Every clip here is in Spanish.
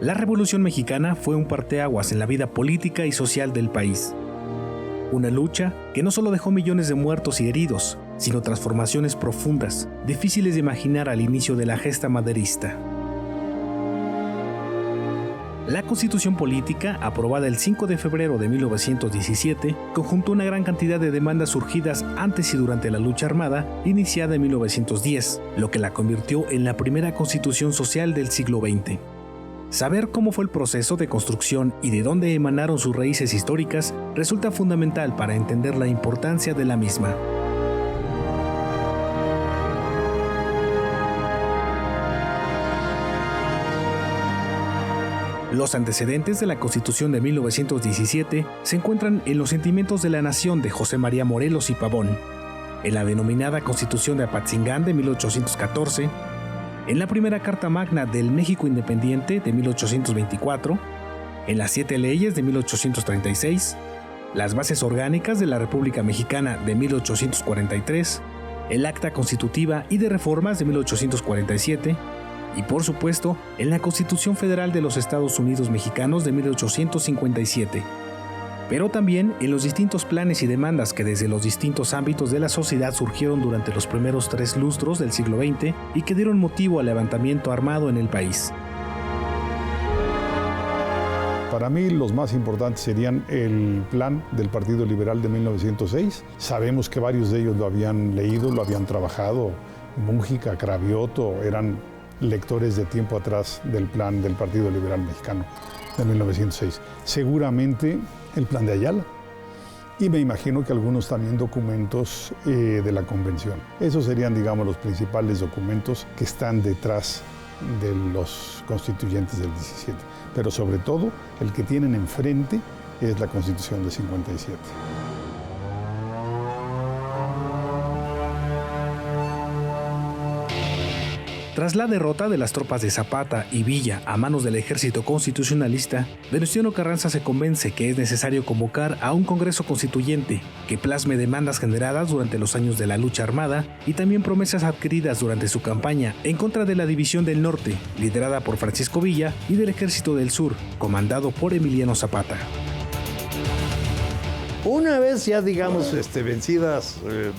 La Revolución Mexicana fue un parteaguas en la vida política y social del país. Una lucha que no solo dejó millones de muertos y heridos, sino transformaciones profundas, difíciles de imaginar al inicio de la gesta maderista. La Constitución Política, aprobada el 5 de febrero de 1917, conjuntó una gran cantidad de demandas surgidas antes y durante la lucha armada, iniciada en 1910, lo que la convirtió en la primera constitución social del siglo XX. Saber cómo fue el proceso de construcción y de dónde emanaron sus raíces históricas resulta fundamental para entender la importancia de la misma. Los antecedentes de la Constitución de 1917 se encuentran en los Sentimientos de la Nación de José María Morelos y Pavón, en la denominada Constitución de Apatzingán de 1814, en la primera Carta Magna del México Independiente de 1824, en las 7 leyes de 1836, las bases orgánicas de la República Mexicana de 1843, el Acta Constitutiva y de Reformas de 1847, y por supuesto, en la Constitución Federal de los Estados Unidos Mexicanos de 1857, pero también en los distintos planes y demandas que desde los distintos ámbitos de la sociedad surgieron durante los primeros 3 lustros del siglo XX y que dieron motivo al levantamiento armado en el país. Para mí los más importantes serían el plan del Partido Liberal de 1906. Sabemos que varios de ellos lo habían leído, lo habían trabajado. Mújica, Cravioto, eran lectores de tiempo atrás del plan del Partido Liberal Mexicano de 1906. Seguramente el plan de Ayala y me imagino que algunos también documentos de la convención. Esos serían, digamos, los principales documentos que están detrás de los constituyentes del 17. Pero sobre todo, el que tienen enfrente es la Constitución de 57. Tras la derrota de las tropas de Zapata y Villa a manos del ejército constitucionalista, Venustiano Carranza se convence que es necesario convocar a un Congreso Constituyente que plasme demandas generadas durante los años de la lucha armada y también promesas adquiridas durante su campaña en contra de la División del Norte, liderada por Francisco Villa, y del Ejército del Sur, comandado por Emiliano Zapata. Una vez ya, digamos,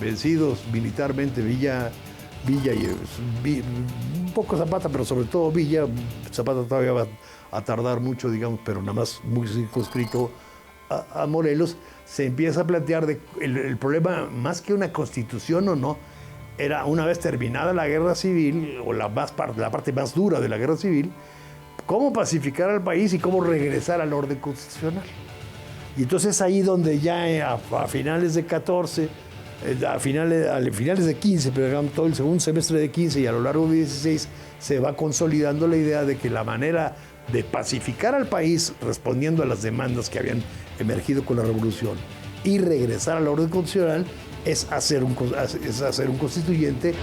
vencidos militarmente Villa y un poco Zapata, pero sobre todo Villa. Zapata todavía va a tardar mucho, digamos, pero nada más muy circunscrito a Morelos. Se empieza a plantear el problema, más que una constitución o no, era una vez terminada la guerra civil, o la parte más dura de la guerra civil, cómo pacificar al país y cómo regresar al orden constitucional. Y entonces ahí donde ya a finales de 14, a finales de 15, pero digamos todo el segundo semestre de 15 y a lo largo de 16, se va consolidando la idea de que la manera de pacificar al país, respondiendo a las demandas que habían emergido con la revolución, y regresar al orden constitucional, es hacer un constituyente.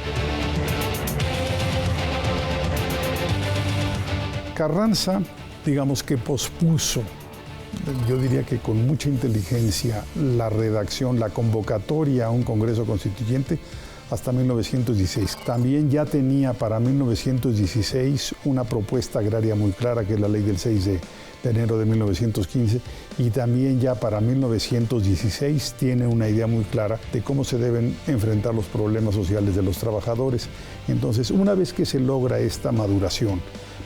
Carranza, digamos que pospuso, yo diría que con mucha inteligencia, la redacción, la convocatoria a un Congreso Constituyente hasta 1916. También ya tenía para 1916 una propuesta agraria muy clara, que es la ley del 6 de enero de 1915, y también ya para 1916 tiene una idea muy clara de cómo se deben enfrentar los problemas sociales de los trabajadores. Entonces, una vez que se logra esta maduración,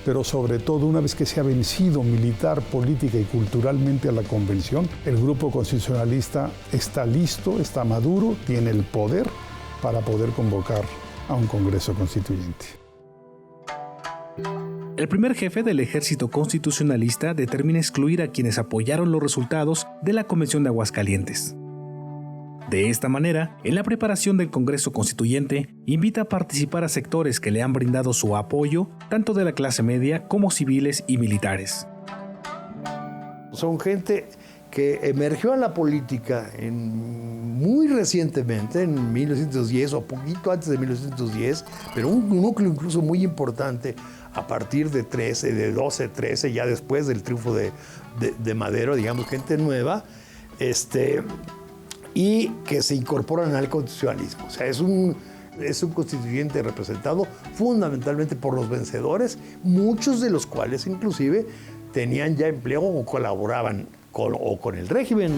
pero sobre todo una vez que se ha vencido militar, política y culturalmente a la convención, el grupo constitucionalista está listo, está maduro, tiene el poder para poder convocar a un Congreso Constituyente. El primer jefe del ejército constitucionalista determina excluir a quienes apoyaron los resultados de la Convención de Aguascalientes. De esta manera, en la preparación del Congreso Constituyente, invita a participar a sectores que le han brindado su apoyo, tanto de la clase media como civiles y militares. Son gente que emergió a la política muy recientemente, en 1910 o poquito antes de 1910, pero un núcleo incluso muy importante a partir de 12, 13, ya después del triunfo de Madero, digamos, gente nueva, y que se incorporan al constitucionalismo. O sea, es un Es un constituyente representado fundamentalmente por los vencedores, muchos de los cuales inclusive tenían ya empleo o colaboraban con el régimen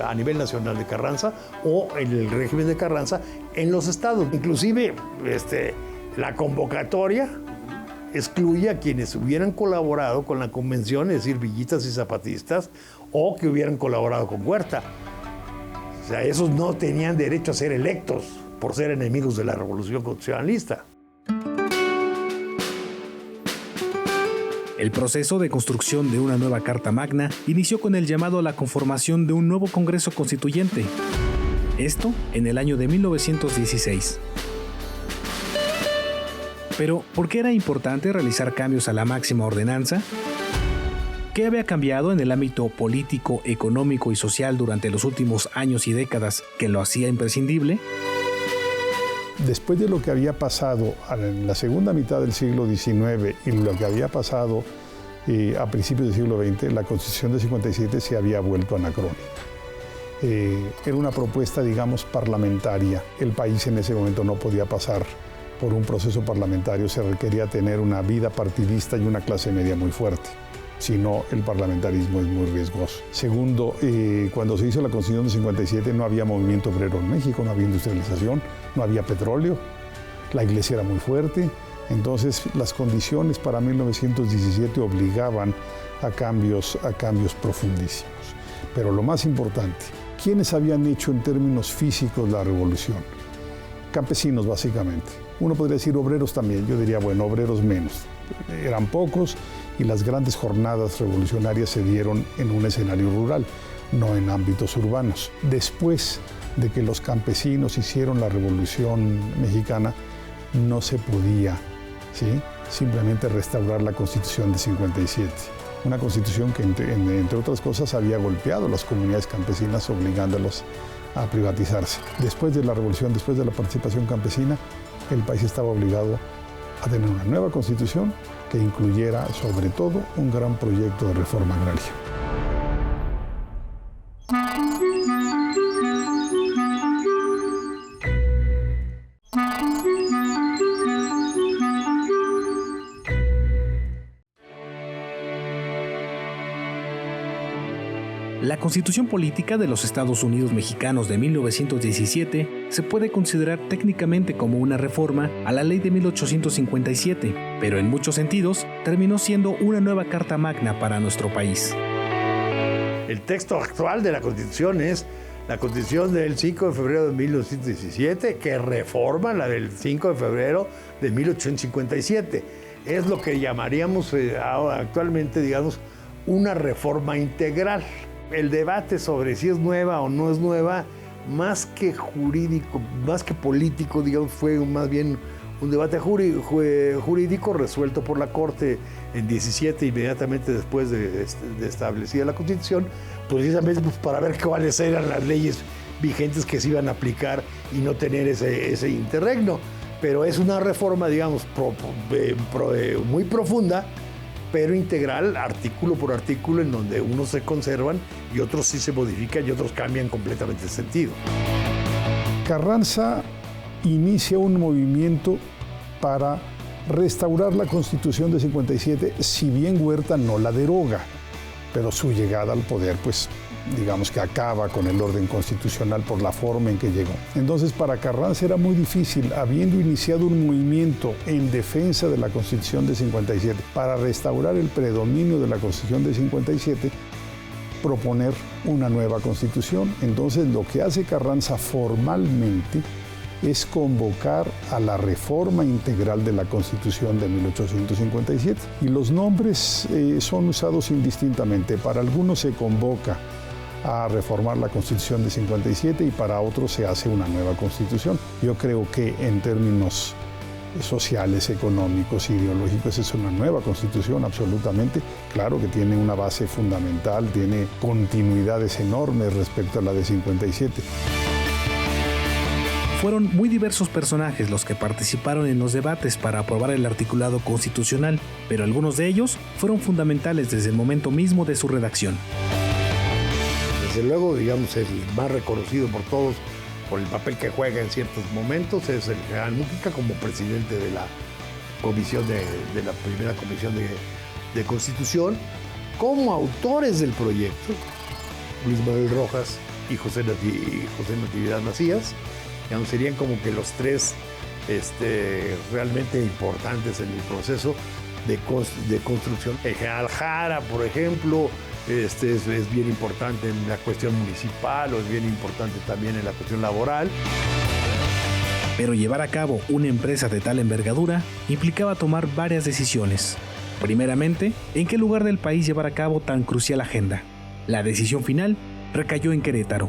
a nivel nacional de Carranza o en el régimen de Carranza en los estados. Inclusive la convocatoria excluye a quienes hubieran colaborado con la convención, es decir, villistas y zapatistas, o que hubieran colaborado con Huerta. O sea, esos no tenían derecho a ser electos por ser enemigos de la revolución constitucionalista. El proceso de construcción de una nueva Carta Magna inició con el llamado a la conformación de un nuevo Congreso Constituyente. Esto en el año de 1916. Pero, ¿por qué era importante realizar cambios a la máxima ordenanza? ¿Qué había cambiado en el ámbito político, económico y social durante los últimos años y décadas que lo hacía imprescindible? Después de lo que había pasado en la segunda mitad del siglo XIX y lo que había pasado a principios del siglo XX, la Constitución de 57 se había vuelto anacrónica. Era una propuesta, digamos, parlamentaria. El país en ese momento no podía pasar por un proceso parlamentario, se requería tener una vida partidista y una clase media muy fuerte. Si no, el parlamentarismo es muy riesgoso. Segundo, cuando se hizo la Constitución de 57 no había movimiento obrero en México, no había industrialización, no había petróleo, la iglesia era muy fuerte, entonces las condiciones para 1917 obligaban a cambios profundísimos. Pero lo más importante, ¿quiénes habían hecho en términos físicos la revolución? Campesinos, básicamente. Uno podría decir obreros también, yo diría, bueno, obreros menos. Eran pocos y las grandes jornadas revolucionarias se dieron en un escenario rural, no en ámbitos urbanos. Después de que los campesinos hicieron la Revolución Mexicana, no se podía, ¿sí?, simplemente restaurar la Constitución de 57. Una constitución que, entre otras cosas, había golpeado a las comunidades campesinas, obligándolos a privatizarse. Después de la revolución, después de la participación campesina, el país estaba obligado a tener una nueva constitución que incluyera, sobre todo, un gran proyecto de reforma agraria. La Constitución Política de los Estados Unidos Mexicanos de 1917 se puede considerar técnicamente como una reforma a la Ley de 1857, pero en muchos sentidos terminó siendo una nueva Carta Magna para nuestro país. El texto actual de la Constitución es la Constitución del 5 de febrero de 1917, que reforma la del 5 de febrero de 1857. Es lo que llamaríamos actualmente, digamos, una reforma integral. El debate sobre si es nueva o no es nueva, más que jurídico, más que político, digamos, fue más bien un debate jurídico resuelto por la Corte en 17, inmediatamente después de establecida la Constitución, precisamente para ver cuáles eran las leyes vigentes que se iban a aplicar y no tener ese interregno. Pero es una reforma, digamos, muy profunda, pero integral, artículo por artículo, en donde unos se conservan y otros sí se modifican y otros cambian completamente el sentido. Carranza inicia un movimiento para restaurar la Constitución de 57, si bien Huerta no la deroga, pero su llegada al poder, pues, digamos que acaba con el orden constitucional por la forma en que llegó. Entonces, para Carranza era muy difícil, habiendo iniciado un movimiento en defensa de la Constitución de 57, para restaurar el predominio de la Constitución de 57, proponer una nueva Constitución. Entonces, lo que hace Carranza formalmente es convocar a la reforma integral de la Constitución de 1857. Y los nombres son usados indistintamente. Para algunos se convoca a reformar la Constitución de 57 y para otros se hace una nueva Constitución. Yo creo que en términos sociales, económicos, ideológicos, es una nueva Constitución, absolutamente. Claro que tiene una base fundamental, tiene continuidades enormes respecto a la de 57. Fueron muy diversos personajes los que participaron en los debates para aprobar el articulado constitucional, pero algunos de ellos fueron fundamentales desde el momento mismo de su redacción. Desde luego, digamos, el más reconocido por todos por el papel que juega en ciertos momentos, es el general Múgica como presidente de la comisión de la primera comisión de Constitución. Como autores del proyecto, Luis Manuel Rojas y José Natividad Macías, digamos, serían como que los tres realmente importantes en el proceso de construcción. El general Jara, por ejemplo, es bien importante en la cuestión municipal, o es bien importante también en la cuestión laboral. Pero llevar a cabo una empresa de tal envergadura implicaba tomar varias decisiones. Primeramente, ¿en qué lugar del país llevar a cabo tan crucial agenda? La decisión final recayó en Querétaro.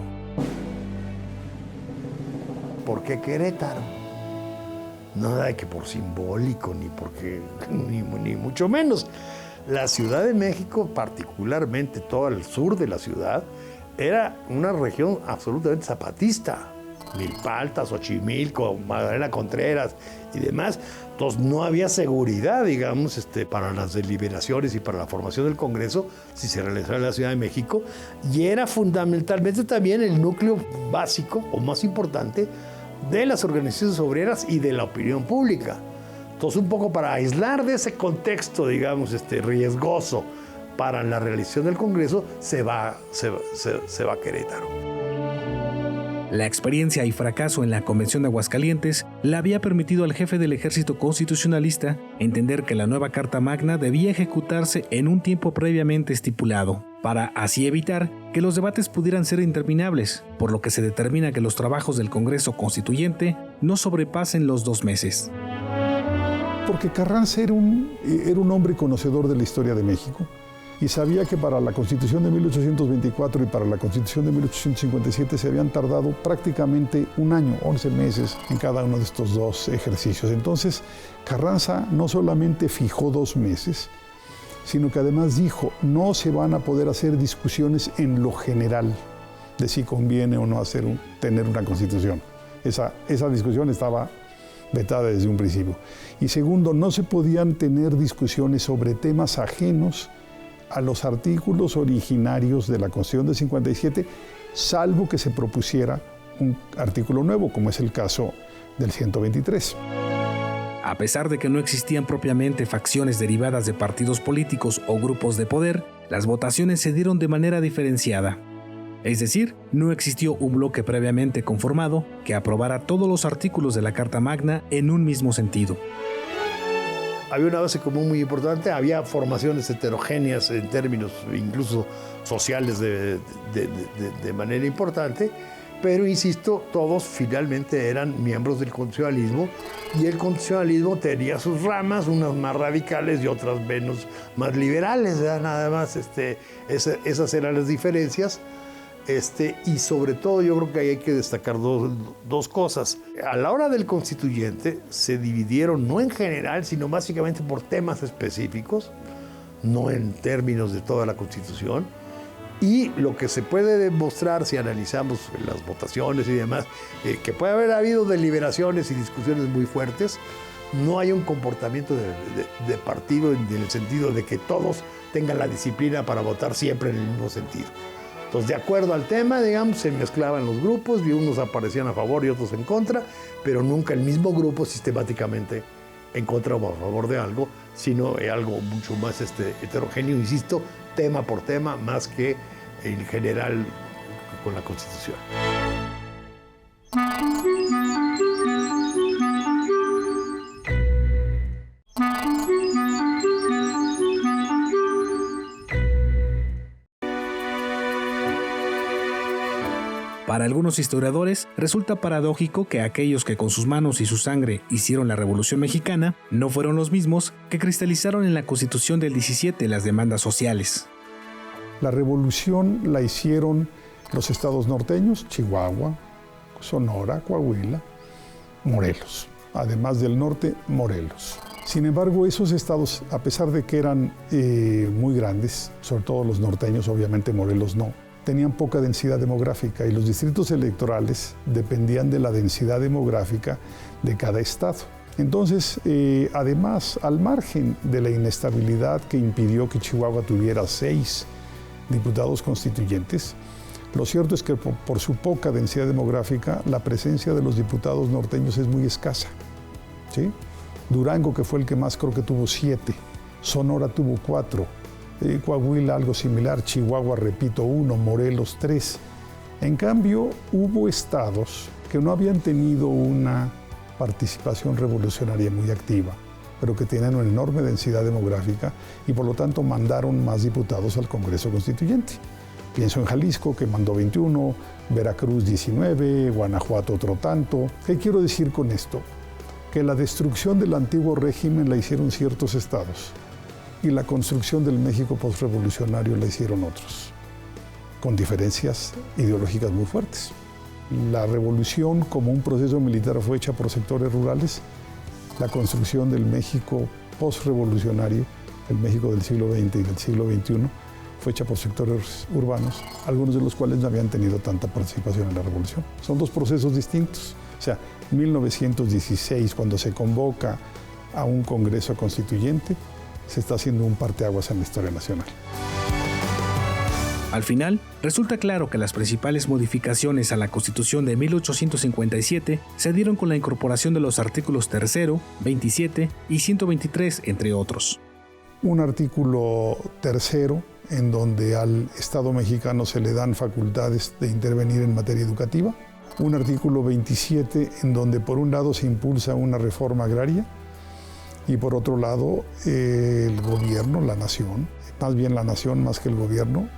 ¿Por qué Querétaro? Nada de que por simbólico, ni mucho menos. La Ciudad de México, particularmente todo el sur de la ciudad, era una región absolutamente zapatista. Milpalta, Xochimilco, Magdalena Contreras y demás. Entonces no había seguridad, digamos, para las deliberaciones y para la formación del Congreso si se realizaba en la Ciudad de México. Y era fundamentalmente también el núcleo básico o más importante de las organizaciones obreras y de la opinión pública. Entonces, un poco para aislar de ese contexto, digamos, riesgoso para la realización del Congreso, se va a Querétaro. La experiencia y fracaso en la Convención de Aguascalientes le había permitido al jefe del ejército constitucionalista entender que la nueva Carta Magna debía ejecutarse en un tiempo previamente estipulado, para así evitar que los debates pudieran ser interminables, por lo que se determina que los trabajos del Congreso Constituyente no sobrepasen los 2 meses. Porque Carranza era un hombre conocedor de la historia de México y sabía que para la Constitución de 1824 y para la Constitución de 1857 se habían tardado prácticamente un año, 11 meses en cada uno de estos dos ejercicios. Entonces, Carranza no solamente fijó 2 meses, sino que además dijo, no se van a poder hacer discusiones en lo general de si conviene o no tener una Constitución. Esa discusión estaba vetada desde un principio. Y segundo, no se podían tener discusiones sobre temas ajenos a los artículos originarios de la Constitución de 57, salvo que se propusiera un artículo nuevo, como es el caso del 123. A pesar de que no existían propiamente facciones derivadas de partidos políticos o grupos de poder, las votaciones se dieron de manera diferenciada. Es decir, no existió un bloque previamente conformado que aprobara todos los artículos de la Carta Magna en un mismo sentido. Había una base común muy importante, había formaciones heterogéneas en términos incluso sociales de manera importante, pero insisto, todos finalmente eran miembros del constitucionalismo y el constitucionalismo tenía sus ramas, unas más radicales y otras más liberales, ¿verdad? Nada más esas eran las diferencias. Y sobre todo yo creo que ahí hay que destacar dos cosas. A la hora del constituyente se dividieron no en general, sino básicamente por temas específicos, no en términos de toda la Constitución. Y lo que se puede demostrar si analizamos las votaciones y demás, que puede haber habido deliberaciones y discusiones muy fuertes, no hay un comportamiento de partido en el sentido de que todos tengan la disciplina para votar siempre en el mismo sentido. Entonces, de acuerdo al tema, digamos, se mezclaban los grupos y unos aparecían a favor y otros en contra, pero nunca el mismo grupo sistemáticamente en contra o a favor de algo, sino algo mucho más heterogéneo, insisto, tema por tema, más que en general con la Constitución. Para algunos historiadores, resulta paradójico que aquellos que con sus manos y su sangre hicieron la Revolución Mexicana no fueron los mismos que cristalizaron en la Constitución del 17 las demandas sociales. La revolución la hicieron los estados norteños, Chihuahua, Sonora, Coahuila, Morelos. Además del norte, Morelos. Sin embargo, esos estados, a pesar de que eran muy grandes, sobre todo los norteños, obviamente Morelos no, tenían poca densidad demográfica y los distritos electorales dependían de la densidad demográfica de cada estado. Entonces, además, al margen de la inestabilidad que impidió que Chihuahua tuviera 6 diputados constituyentes, Lo cierto es que por su poca densidad demográfica, la presencia de los diputados norteños es muy escasa, ¿sí? Durango, que fue el que más, creo que tuvo 7, Sonora tuvo 4, Coahuila algo similar, Chihuahua, repito, 1, Morelos 3. En cambio, hubo estados que no habían tenido una participación revolucionaria muy activa, pero que tienen una enorme densidad demográfica y por lo tanto mandaron más diputados al Congreso Constituyente. Pienso en Jalisco, que mandó 21, Veracruz 19, Guanajuato otro tanto. ¿Qué quiero decir con esto? Que la destrucción del antiguo régimen la hicieron ciertos estados y la construcción del México postrevolucionario la hicieron otros, con diferencias ideológicas muy fuertes. La revolución como un proceso militar fue hecha por sectores rurales. La construcción del México postrevolucionario, el México del siglo XX y del siglo XXI, fue hecha por sectores urbanos, algunos de los cuales no habían tenido tanta participación en la revolución. Son dos procesos distintos. O sea, 1916, cuando se convoca a un Congreso Constituyente, se está haciendo un parteaguas en la historia nacional. Al final, resulta claro que las principales modificaciones a la Constitución de 1857 se dieron con la incorporación de los artículos 3, 27 y 123, entre otros. Un artículo 3 en donde al Estado mexicano se le dan facultades de intervenir en materia educativa. Un artículo 27 en donde por un lado se impulsa una reforma agraria y por otro lado el gobierno, la nación, más bien la nación más que el gobierno,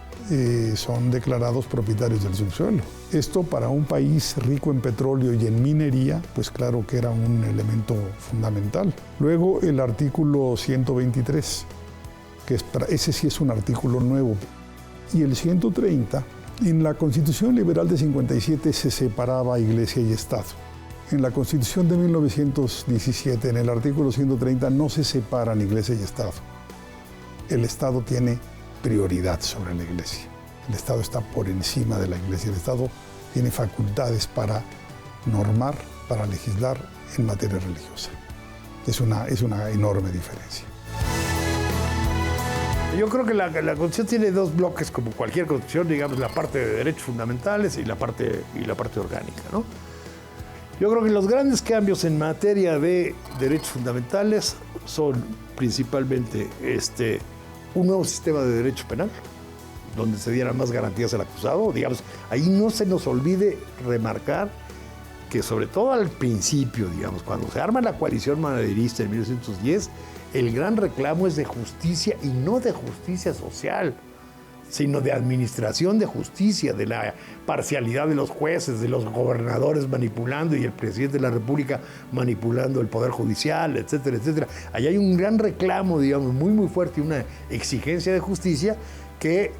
son declarados propietarios del subsuelo. Esto para un país rico en petróleo y en minería, pues claro que era un elemento fundamental. Luego el artículo 123, que ese sí es un artículo nuevo. Y el 130, en la Constitución Liberal de 57 se separaba Iglesia y Estado. En la Constitución de 1917, en el artículo 130, no se separan Iglesia y Estado. El Estado tiene prioridad sobre la Iglesia. El Estado está por encima de la Iglesia. El Estado tiene facultades para normar, para legislar en materia religiosa. Es una enorme diferencia. Yo creo que la Constitución tiene dos bloques, como cualquier Constitución, digamos, la parte de derechos fundamentales y la parte orgánica, ¿no? Yo creo que los grandes cambios en materia de derechos fundamentales son principalmente un nuevo sistema de derecho penal, donde se dieran más garantías al acusado. Digamos, ahí no se nos olvide remarcar que sobre todo al principio, digamos, cuando se arma la coalición maderista en 1910, el gran reclamo es de justicia y no de justicia social, sino de administración de justicia, de la parcialidad de los jueces, de los gobernadores manipulando y el presidente de la República manipulando el Poder Judicial, etcétera, etcétera. Ahí hay un gran reclamo, digamos, muy, muy fuerte y una exigencia de justicia que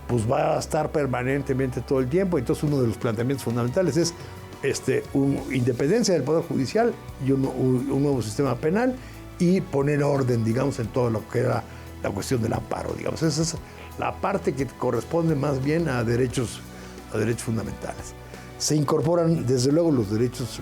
pues va a estar permanentemente todo el tiempo. Entonces uno de los planteamientos fundamentales es independencia del Poder Judicial y un nuevo sistema penal y poner orden, digamos, en todo lo que era la cuestión del amparo, digamos. Esa es la parte que corresponde más bien a derechos fundamentales. Se incorporan, desde luego, los derechos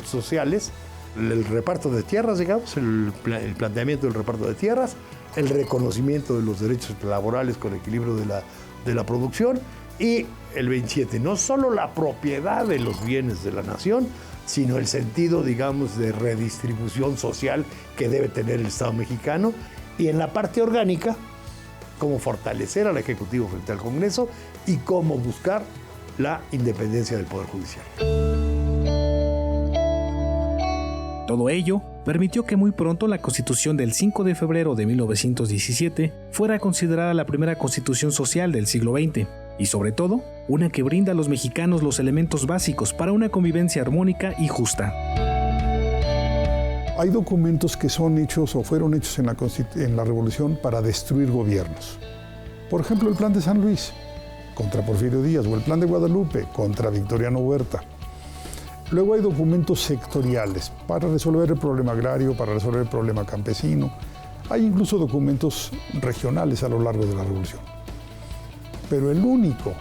sociales, el reparto de tierras, digamos, el planteamiento del reparto de tierras, el reconocimiento de los derechos laborales con equilibrio de la producción y el 27, no solo la propiedad de los bienes de la nación, sino el sentido, digamos, de redistribución social que debe tener el Estado mexicano. Y en la parte orgánica, cómo fortalecer al Ejecutivo frente al Congreso y cómo buscar la independencia del Poder Judicial. Todo ello permitió que muy pronto la Constitución del 5 de febrero de 1917 fuera considerada la primera constitución social del siglo XX y, sobre todo, una que brinda a los mexicanos los elementos básicos para una convivencia armónica y justa. Hay documentos que son hechos o fueron hechos en la Revolución para destruir gobiernos. Por ejemplo, el Plan de San Luis contra Porfirio Díaz o el Plan de Guadalupe contra Victoriano Huerta. Luego hay documentos sectoriales para resolver el problema agrario, para resolver el problema campesino. Hay incluso documentos regionales a lo largo de la Revolución. Pero el único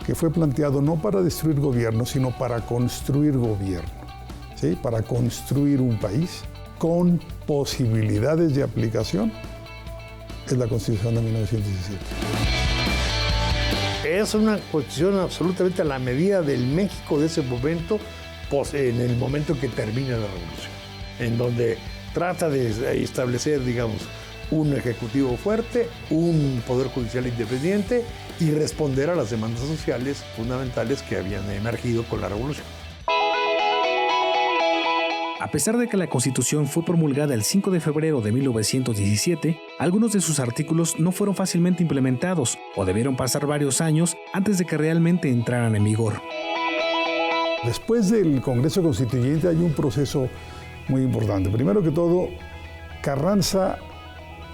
que fue planteado no para destruir gobierno, sino para construir gobierno, ¿sí? Para construir un país con posibilidades de aplicación, es la Constitución de 1917. Es una constitución absolutamente a la medida del México de ese momento, en el momento en que termina la revolución, en donde trata de establecer, digamos, un ejecutivo fuerte, un poder judicial independiente y responder a las demandas sociales fundamentales que habían emergido con la revolución. A pesar de que la Constitución fue promulgada el 5 de febrero de 1917, algunos de sus artículos no fueron fácilmente implementados o debieron pasar varios años antes de que realmente entraran en vigor. Después del Congreso Constituyente hay un proceso muy importante. Primero que todo, Carranza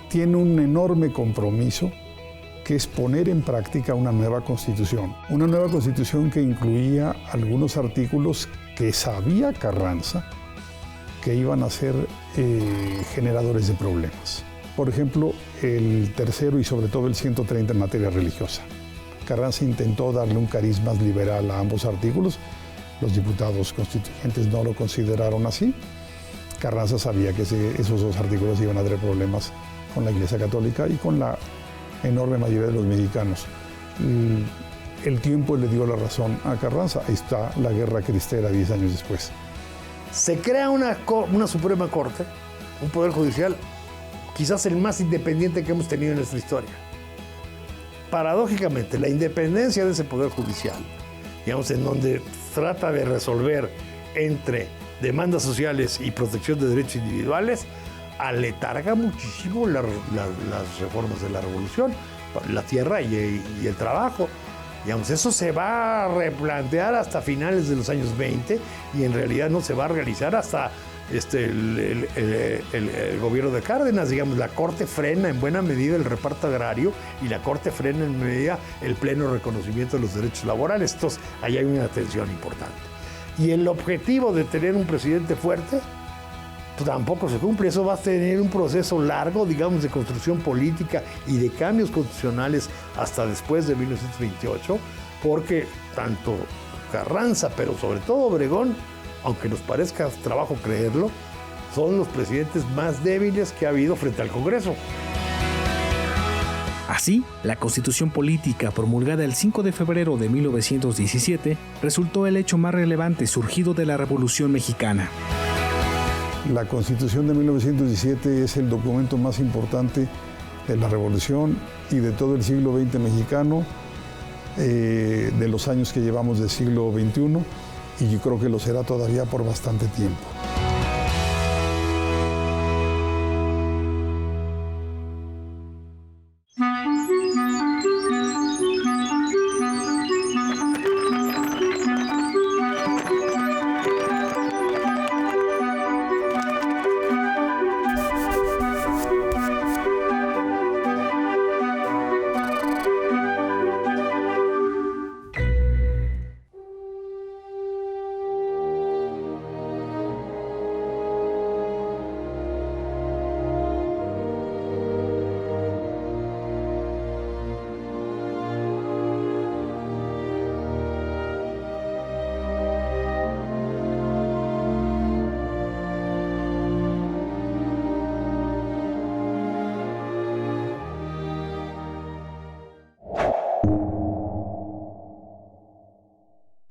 tiene un enorme compromiso, que es poner en práctica una nueva Constitución. Una nueva Constitución que incluía algunos artículos que sabía Carranza que iban a ser generadores de problemas. Por ejemplo, el tercero y sobre todo el 130 en materia religiosa. Carranza intentó darle un cariz más liberal a ambos artículos. Los diputados constituyentes no lo consideraron así. Carranza sabía que esos dos artículos iban a tener problemas con la Iglesia Católica y con la enorme mayoría de los mexicanos. El tiempo le dio la razón a Carranza. Ahí está la Guerra Cristera 10 años después. Se crea una Suprema Corte, un Poder Judicial, quizás el más independiente que hemos tenido en nuestra historia. Paradójicamente, la independencia de ese Poder Judicial, digamos, en donde trata de resolver entre demandas sociales y protección de derechos individuales, aletarga muchísimo las reformas de la revolución, la tierra y el trabajo. Digamos, eso se va a replantear hasta finales de los años 20 y en realidad no se va a realizar hasta el gobierno de Cárdenas. Digamos, la Corte frena en buena medida el reparto agrario y la Corte frena en medida el pleno reconocimiento de los derechos laborales. Entonces, ahí hay una tensión importante. Y el objetivo de tener un presidente fuerte pues tampoco se cumple. Eso va a tener un proceso largo, digamos, de construcción política y de cambios constitucionales hasta después de 1928, porque tanto Carranza, pero sobre todo Obregón, aunque nos parezca trabajo creerlo, son los presidentes más débiles que ha habido frente al Congreso. Así, la Constitución Política promulgada el 5 de febrero de 1917 resultó el hecho más relevante surgido de la Revolución Mexicana. La Constitución de 1917 es el documento más importante de la Revolución y de todo el siglo XX mexicano, de los años que llevamos del siglo XXI, y yo creo que lo será todavía por bastante tiempo.